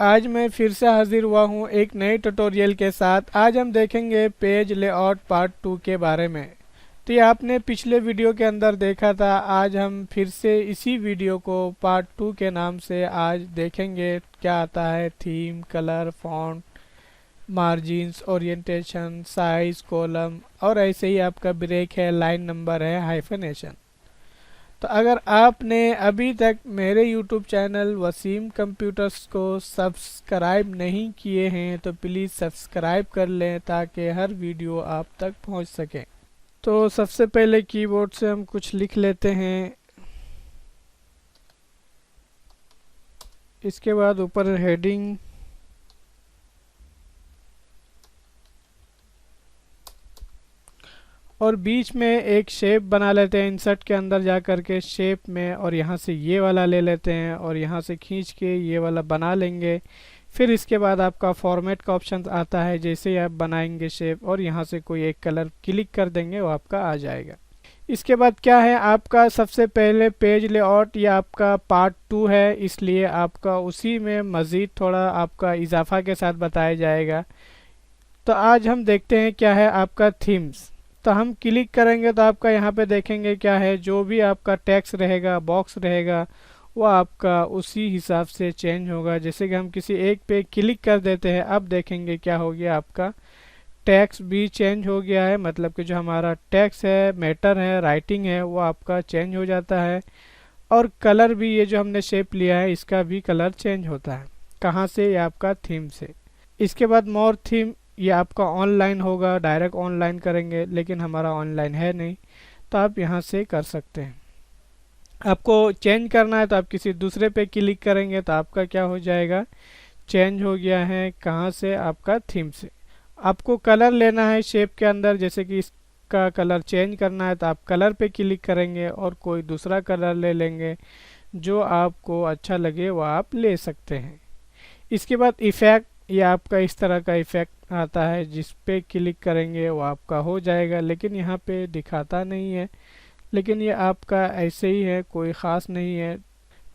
आज मैं फिर से हाजिर हुआ हूँ एक नए ट्यूटोरियल के साथ। आज हम देखेंगे पेज लेआउट पार्ट 2 के बारे में। तो ये आपने पिछले वीडियो के अंदर देखा था। आज हम फिर से इसी वीडियो को पार्ट 2 के नाम से आज देखेंगे। क्या आता है theme, colour, font, margins, orientation, size, column और ऐसे ही आपका ब्रेक है, लाइन नंबर है, हाइफनेशन। तो अगर आपने अभी तक मेरे YouTube चैनल वसीम कंप्यूटर्स को सब्सक्राइब नहीं किए हैं तो प्लीज़ सब्सक्राइब कर लें ताकि हर वीडियो आप तक पहुंच सके। तो सबसे पहले कीबोर्ड से हम कुछ लिख लेते हैं। इसके बाद ऊपर हेडिंग, और बीच में एक शेप बना लेते हैं। इंसर्ट के अंदर जा कर के शेप में, और यहाँ से ये वाला ले लेते हैं और यहाँ से खींच के ये वाला बना लेंगे। फिर इसके बाद आपका फॉर्मेट का ऑप्शन आता है। जैसे ही आप बनाएंगे शेप और यहाँ से कोई एक कलर क्लिक कर देंगे वो आपका आ जाएगा। इसके बाद क्या है, आपका सबसे पहले पेज लेआउट ये आपका पार्ट 2 है, इसलिए आपका उसी में मज़ीद थोड़ा आपका इजाफा के साथ बताया जाएगा। तो आज हम देखते हैं क्या है आपका थीम्स। तो हम क्लिक करेंगे तो आपका यहाँ पे देखेंगे क्या है, जो भी आपका टेक्स्ट रहेगा, बॉक्स रहेगा, वो आपका उसी हिसाब से चेंज होगा। जैसे कि हम किसी एक पे क्लिक कर देते हैं, अब देखेंगे क्या हो गया, आपका टेक्स्ट भी चेंज हो गया है। मतलब कि जो हमारा टेक्स्ट है, मैटर है, राइटिंग है, वो आपका चेंज हो जाता है। और कलर भी, ये जो हमने शेप लिया है इसका भी कलर चेंज होता है। कहाँ से? ये आपका थीम से। इसके बाद मोर थीम, ये आपका ऑनलाइन होगा, डायरेक्ट ऑनलाइन करेंगे, लेकिन हमारा ऑनलाइन है नहीं तो आप यहाँ से कर सकते हैं। आपको चेंज करना है तो आप किसी दूसरे पे क्लिक करेंगे तो आपका क्या हो जाएगा, चेंज हो गया है। कहाँ से? आपका थीम से। आपको कलर लेना है शेप के अंदर, जैसे कि इसका कलर चेंज करना है तो आप कलर पे क्लिक करेंगे और कोई दूसरा कलर ले लेंगे। जो आपको अच्छा लगे वो आप ले सकते हैं। इसके बाद इफ़ेक्ट, ये आपका इस तरह का इफ़ेक्ट आता है, जिस पे क्लिक करेंगे वो आपका हो जाएगा, लेकिन यहाँ पे दिखाता नहीं है। लेकिन ये आपका ऐसे ही है, कोई ख़ास नहीं है।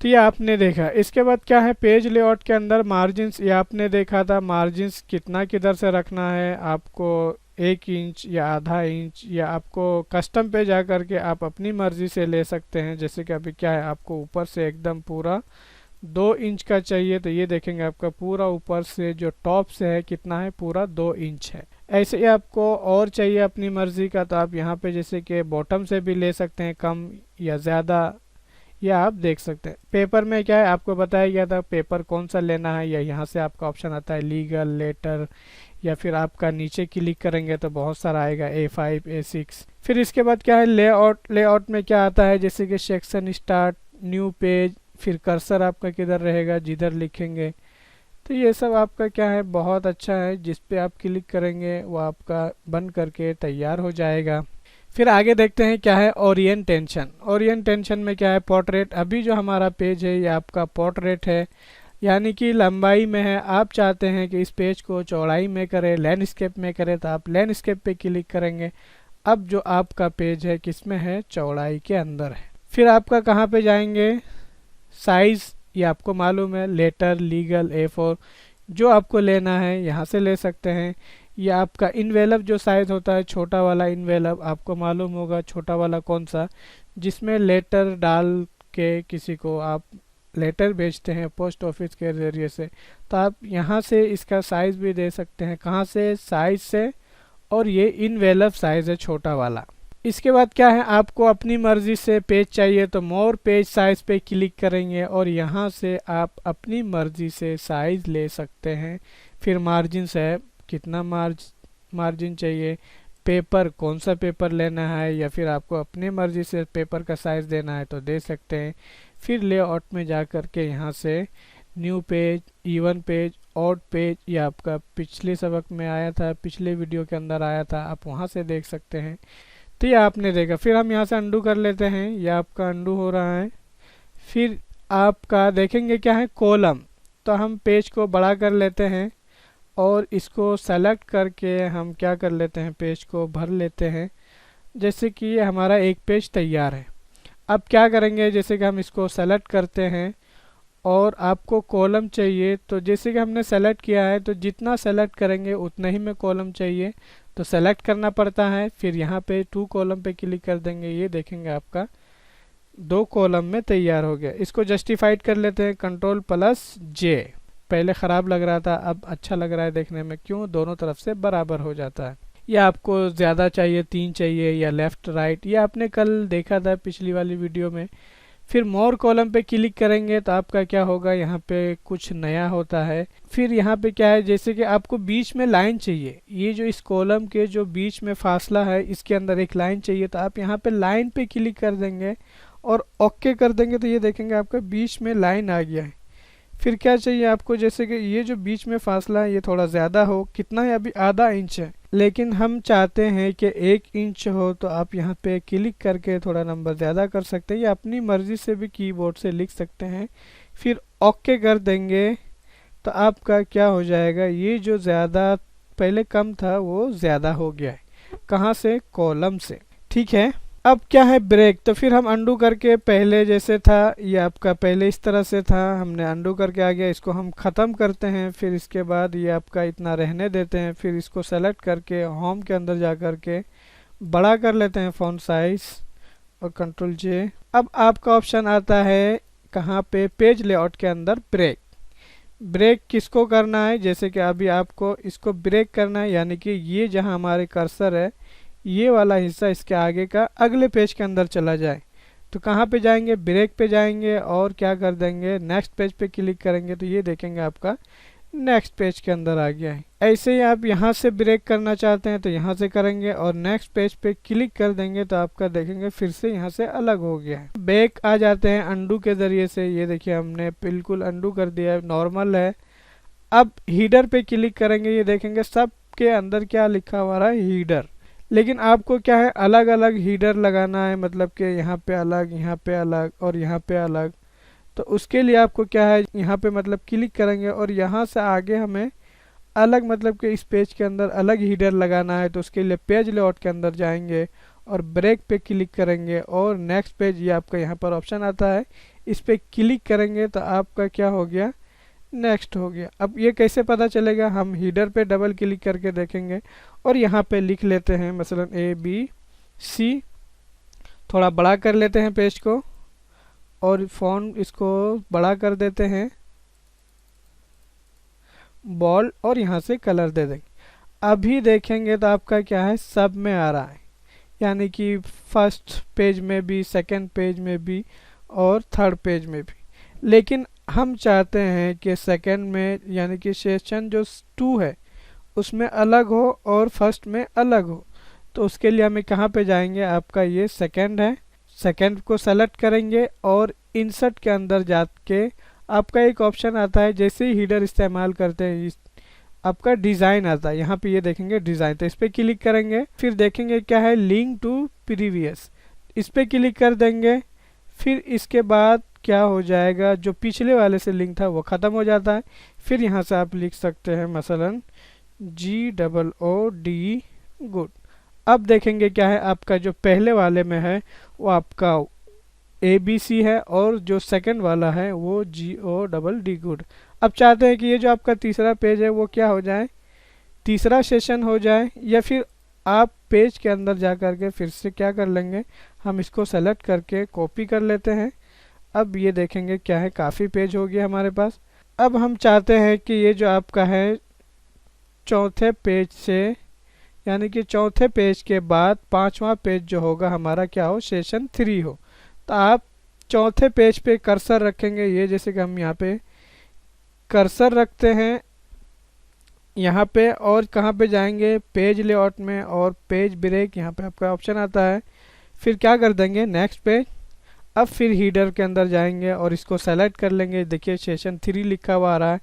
तो ये आपने देखा। इसके बाद क्या है, पेज लेआउट के अंदर मार्जिन्स, ये आपने देखा था। मार्जिन्स कितना किधर से रखना है आपको, 1 इंच या आधा इंच, या आपको कस्टम पे जा कर के आप अपनी मर्ज़ी से ले सकते हैं। जैसे कि अभी क्या है, आपको ऊपर से एकदम पूरा 2 इंच का चाहिए तो ये देखेंगे आपका पूरा ऊपर से जो टॉप से है कितना है, पूरा 2 इंच है। ऐसे ही आपको और चाहिए अपनी मर्ज़ी का तो आप यहाँ पे जैसे कि बॉटम से भी ले सकते हैं, कम या ज़्यादा, या आप देख सकते हैं। पेपर में क्या है, आपको बताया गया था पेपर कौन सा लेना है, या यहाँ से आपका ऑप्शन आता है लीगल, लेटर, या फिर आपका नीचे क्लिक करेंगे तो बहुत सारा आएगा, A5, A6। फिर इसके बाद क्या है, लेआउट। लेआउट में क्या आता है, जैसे कि सेक्शन स्टार्ट, न्यू पेज, फिर कर्सर आपका किधर रहेगा, जिधर लिखेंगे। तो ये सब आपका क्या है, बहुत अच्छा है। जिस पे आप क्लिक करेंगे वो आपका बन करके तैयार हो जाएगा। फिर आगे देखते हैं क्या है, ओरिएंटेशन। ओरिएंटेशन में क्या है, पोर्ट्रेट। अभी जो हमारा पेज है ये आपका पोर्ट्रेट है, यानी कि लंबाई में है। आप चाहते हैं कि इस पेज को चौड़ाई में करें, लैंडस्केप में करें, तो आप लैंडस्केप पे क्लिक करेंगे। अब जो आपका पेज है किस में है, चौड़ाई के अंदर है। फिर आपका कहाँ पे जाएंगे, साइज़, ये आपको मालूम है, लेटर, लीगल, A4, जो आपको लेना है यहाँ से ले सकते हैं। ये आपका इन्वेलप जो साइज़ होता है, छोटा वाला इन्वेलप, आपको मालूम होगा छोटा वाला कौन सा, जिसमें लेटर डाल के किसी को आप लेटर भेजते हैं पोस्ट ऑफिस के ज़रिए से, तो आप यहाँ से इसका साइज़ भी दे सकते हैं। कहाँ से, साइज़ से। और ये इन्वेलप साइज़ है, छोटा वाला। इसके बाद क्या है, आपको अपनी मर्ज़ी से पेज चाहिए तो मोर पेज साइज़ पे क्लिक करेंगे और यहाँ से आप अपनी मर्ज़ी से साइज़ ले सकते हैं। फिर मार्जिन है, कितना मार्जिन चाहिए, पेपर कौन सा पेपर लेना है, या फिर आपको अपनी मर्ज़ी से पेपर का साइज़ देना है तो दे सकते हैं। फिर लेआउट में जा कर के यहाँ से new page, even page, odd page, ये आपका पिछले सबक में आया था, पिछले वीडियो के अंदर आया था, आप वहाँ से देख सकते हैं। तो ये आपने देखा। फिर हम यहाँ से अंडू कर लेते हैं, ये आपका अंडू हो रहा है। फिर आपका देखेंगे क्या है, कॉलम। तो हम पेज को बड़ा कर लेते हैं और इसको सेलेक्ट करके हम क्या कर लेते हैं, पेज को भर लेते हैं। जैसे कि ये हमारा एक पेज तैयार है। अब क्या करेंगे, जैसे कि हम इसको सेलेक्ट करते हैं और आपको कॉलम चाहिए, तो जैसे कि हमने सेलेक्ट किया है तो जितना सेलेक्ट करेंगे उतना ही में कॉलम चाहिए, तो सेलेक्ट करना पड़ता है। फिर यहाँ पे 2 कॉलम पे क्लिक कर देंगे, ये देखेंगे आपका 2 कॉलम में तैयार हो गया। इसको जस्टिफाइड कर लेते हैं, Ctrl+J। पहले ख़राब लग रहा था, अब अच्छा लग रहा है देखने में, क्यों, दोनों तरफ से बराबर हो जाता है। या आपको ज़्यादा चाहिए, 3 चाहिए, या लेफ़्ट राइट, ये आपने कल देखा था पिछली वाली वीडियो में। फिर मोर कॉलम पे क्लिक करेंगे तो आपका क्या होगा, यहाँ पे कुछ नया होता है। फिर यहाँ पे क्या है, जैसे कि आपको बीच में लाइन चाहिए, ये जो इस कॉलम के जो बीच में फासला है इसके अंदर एक लाइन चाहिए, तो आप यहाँ पे लाइन पे क्लिक कर देंगे और ओके कर देंगे, तो ये देखेंगे आपका बीच में लाइन आ गया है। फिर क्या चाहिए आपको, जैसे कि ये जो बीच में फासला है ये थोड़ा ज़्यादा हो, कितना है अभी, आधा इंच है, लेकिन हम चाहते हैं कि 1 इंच हो, तो आप यहाँ पे क्लिक करके थोड़ा नंबर ज़्यादा कर सकते हैं, या अपनी मर्ज़ी से भी कीबोर्ड से लिख सकते हैं। फिर ओके कर देंगे तो आपका क्या हो जाएगा, ये जो ज़्यादा पहले कम था वो ज़्यादा हो गया है। कहाँ से, कॉलम से। ठीक है, अब क्या है, ब्रेक। तो फिर हम अंडू करके, पहले जैसे था ये आपका पहले इस तरह से था, हमने अंडू करके आ गया, इसको हम ख़त्म करते हैं। फिर इसके बाद ये आपका इतना रहने देते हैं। फिर इसको सेलेक्ट करके होम के अंदर जा कर के बड़ा कर लेते हैं फ़ॉन्ट साइज़ और Ctrl+J। अब आपका ऑप्शन आता है कहाँ पे, पेज लेआउट के अंदर ब्रेक। ब्रेक किसको करना है, जैसे कि अभी आपको इसको ब्रेक करना है, यानी कि ये जहाँ हमारे कर्सर है ये वाला हिस्सा इसके आगे का अगले पेज के अंदर चला जाए। तो कहाँ पे जाएंगे, ब्रेक पे जाएंगे और क्या कर देंगे, नेक्स्ट पेज पे क्लिक करेंगे, तो ये देखेंगे आपका नेक्स्ट पेज के अंदर आ गया है। ऐसे ही आप यहाँ से ब्रेक करना चाहते हैं तो यहाँ से करेंगे और नेक्स्ट पेज पे क्लिक कर देंगे, तो आपका देखेंगे फिर से यहाँ से अलग हो गया है। बैक आ जाते हैं अंडू के ज़रिए से, ये देखिए हमने बिल्कुल अंडू कर दिया है, नॉर्मल है। अब हीडर पे क्लिक करेंगे, ये देखेंगे सब के अंदर क्या लिखा हुआ है, हीडर। लेकिन आपको क्या है, अलग अलग हीडर लगाना है, मतलब कि यहाँ पे अलग, यहाँ पे अलग और यहाँ पे अलग। तो उसके लिए आपको क्या है, यहाँ पे मतलब क्लिक करेंगे और यहाँ से आगे हमें अलग, मतलब कि इस पेज के अंदर अलग हीडर लगाना है। तो उसके लिए पेज लेआउट के अंदर जाएंगे और ब्रेक पे क्लिक करेंगे और नेक्स्ट पेज, ये आपका यहाँ पर ऑप्शन आता है, इस पर क्लिक करेंगे तो आपका क्या हो गया, नेक्स्ट हो गया। अब ये कैसे पता चलेगा, हम हीडर पे डबल क्लिक करके देखेंगे और यहाँ पे लिख लेते हैं मसलन ABC। थोड़ा बड़ा कर लेते हैं पेज को और फ़ॉन्ट इसको बड़ा कर देते हैं, बॉल्ड, और यहाँ से कलर दे देंगे। अभी देखेंगे तो आपका क्या है, सब में आ रहा है, यानी कि फर्स्ट पेज में भी, सेकंड पेज में भी और थर्ड पेज में भी। लेकिन हम चाहते हैं कि सेकंड में, यानी कि सेशन जो 2 है उसमें अलग हो और फर्स्ट में अलग हो। तो उसके लिए हमें कहाँ पे जाएंगे, आपका ये सेकंड है, सेकंड को सेलेक्ट करेंगे और इंसर्ट के अंदर जाके आपका एक ऑप्शन आता है, जैसे ही हीडर इस्तेमाल करते हैं आपका डिज़ाइन आता है, यहाँ पे ये देखेंगे डिज़ाइन, तो इस पर क्लिक करेंगे। फिर देखेंगे क्या है, लिंक टू प्रीवियस, इस पर क्लिक कर देंगे। फिर इसके बाद क्या हो जाएगा, जो पिछले वाले से लिंक था वो ख़त्म हो जाता है। फिर यहाँ से आप लिख सकते हैं मसलन GOOD, गुड। अब देखेंगे क्या है, आपका जो पहले वाले में है वो आपका ABC है और जो सेकंड वाला है वो GODD, गुड। अब चाहते हैं कि ये जो आपका तीसरा पेज है वो क्या हो जाए, तीसरा सेशन हो जाए, या फिर आप पेज के अंदर जा कर के फिर से क्या कर लेंगे, हम इसको सेलेक्ट करके कॉपी कर लेते हैं। अब ये देखेंगे क्या है, काफ़ी पेज हो गया हमारे पास। अब हम चाहते हैं कि ये जो आपका है चौथे पेज से, यानी कि चौथे पेज के बाद 5वां पेज जो होगा हमारा क्या हो, सेशन 3 हो। तो आप चौथे पेज पे कर्सर रखेंगे, ये जैसे कि हम यहाँ पे कर्सर रखते हैं यहाँ पे, और कहाँ पे जाएंगे, पेज लेआउट में और पेज ब्रेक, यहाँ पे आपका ऑप्शन आता है। फिर क्या कर देंगे, नेक्स्ट पेज। अब फिर हीडर के अंदर जाएंगे और इसको सेलेक्ट कर लेंगे, देखिए सेशन 3 लिखा हुआ आ रहा है।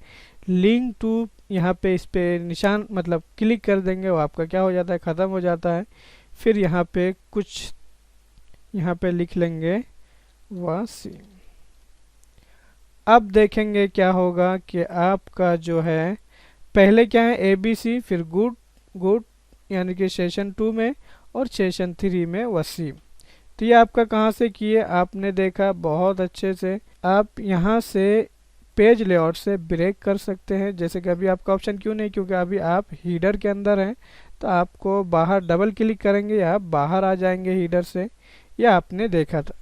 लिंक टू, यहाँ पे इस पे निशान मतलब क्लिक कर देंगे, वो आपका क्या हो जाता है, ख़त्म हो जाता है। फिर यहाँ पे कुछ यहाँ पे लिख लेंगे वासीम। अब देखेंगे क्या होगा कि आपका जो है पहले क्या है ABC, फिर गुड, गुड यानी कि सेशन 2 में, और सेशन 3 में वसीम। तो ये आपका कहाँ से किए, आपने देखा बहुत अच्छे से। आप यहाँ से पेज लेआउट से ब्रेक कर सकते हैं। जैसे कि अभी आपका ऑप्शन क्यों नहीं, क्योंकि अभी आप हीडर के अंदर हैं, तो आपको बाहर डबल क्लिक करेंगे या आप बाहर आ जाएंगे हीडर से, या आपने देखा था।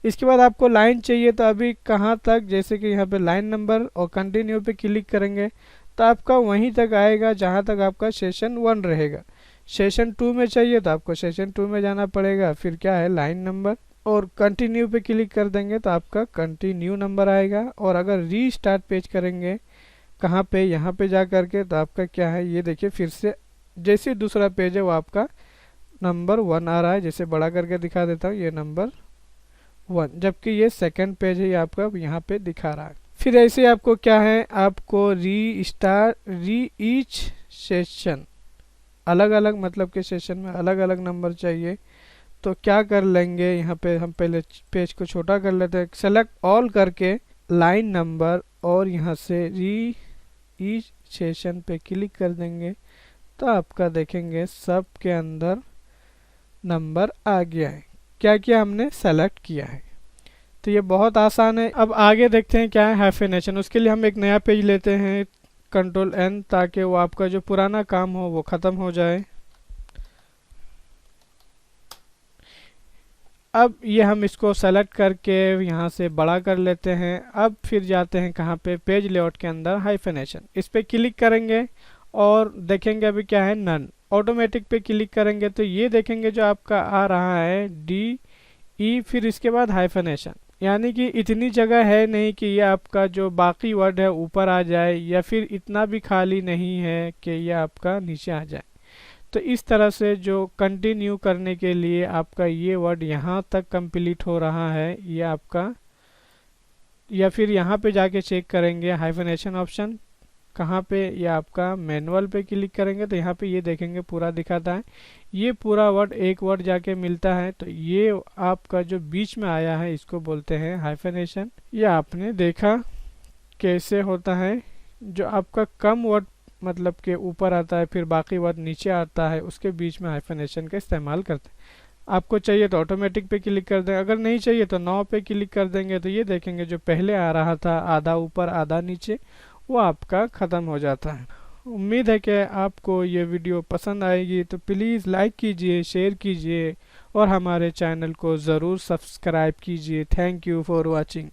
इसके बाद आपको लाइन चाहिए, तो अभी कहाँ तक, जैसे कि यहाँ पे लाइन नंबर और कंटिन्यू पे क्लिक करेंगे तो आपका वहीं तक आएगा जहाँ तक आपका सेशन 1 रहेगा। सेशन 2 में चाहिए तो आपको सेशन 2 में जाना पड़ेगा, फिर क्या है लाइन नंबर, और कंटिन्यू पे क्लिक कर देंगे तो आपका कंटिन्यू नंबर आएगा। और अगर रीस्टार्ट पेज करेंगे कहाँ पे, यहाँ पे जा करके, तो आपका क्या है, ये देखिए फिर से जैसे दूसरा पेज है वो आपका नंबर 1 आ रहा है। जैसे बड़ा करके दिखा देता हूँ, ये नंबर 1, जबकि ये सेकंड पेज है, ये आपका यहाँ पे दिखा रहा है। फिर ऐसे आपको क्या है, आपको री ईच सेशन, अलग अलग मतलब के सेशन में अलग अलग नंबर चाहिए। तो क्या कर लेंगे, यहाँ पे हम पहले पेज को छोटा कर लेते हैं, सेलेक्ट ऑल करके लाइन नंबर और यहाँ से री ईच सेशन पे क्लिक कर देंगे तो आपका देखेंगे सब के अंदर नंबर आ गया है, क्या क्या हमने सेलेक्ट किया है। तो ये बहुत आसान है। अब आगे देखते हैं क्या है हाइफेनेशन। उसके लिए हम एक नया पेज लेते हैं, कंट्रोल N, ताकि वो आपका जो पुराना काम हो वो ख़त्म हो जाए। अब ये हम इसको सेलेक्ट करके यहाँ से बड़ा कर लेते हैं। अब फिर जाते हैं कहाँ पे, पेज लेआउट के अंदर हाइफेनेशन, इस पे क्लिक करेंगे और देखेंगे अभी क्या है, नन। ऑटोमेटिक पे क्लिक करेंगे तो ये देखेंगे जो आपका आ रहा है DE, फिर इसके बाद हाइफेनेशन, यानी कि इतनी जगह है नहीं कि ये आपका जो बाकी वर्ड है ऊपर आ जाए, या फिर इतना भी खाली नहीं है कि ये आपका नीचे आ जाए। तो इस तरह से जो कंटिन्यू करने के लिए आपका ये वर्ड यहाँ तक कंप्लीट हो रहा है ये आपका, या फिर यहाँ पे जाके चेक करेंगे हाइफेनेशन ऑप्शन कहाँ पे, ये आपका मैनुअल पे क्लिक करेंगे तो यहाँ पे ये देखेंगे पूरा दिखाता है। ये पूरा वर्ड एक वर्ड जाके मिलता है, तो ये आपका जो बीच में आया है इसको बोलते हैं हाइफेनेशन। ये आपने देखा कैसे होता है, जो आपका कम वर्ड मतलब के ऊपर आता है फिर बाकी वर्ड नीचे आता है, उसके बीच में हाइफेनेशन का इस्तेमाल करते हैं। आपको चाहिए तो ऑटोमेटिक पे क्लिक कर दें, अगर नहीं चाहिए तो नो पे क्लिक कर देंगे तो ये देखेंगे जो पहले आ रहा था आधा ऊपर आधा नीचे, वो आपका ख़त्म हो जाता है। उम्मीद है कि आपको ये वीडियो पसंद आएगी, तो प्लीज़ लाइक कीजिए, शेयर कीजिए और हमारे चैनल को ज़रूर सब्सक्राइब कीजिए। Thank you for watching.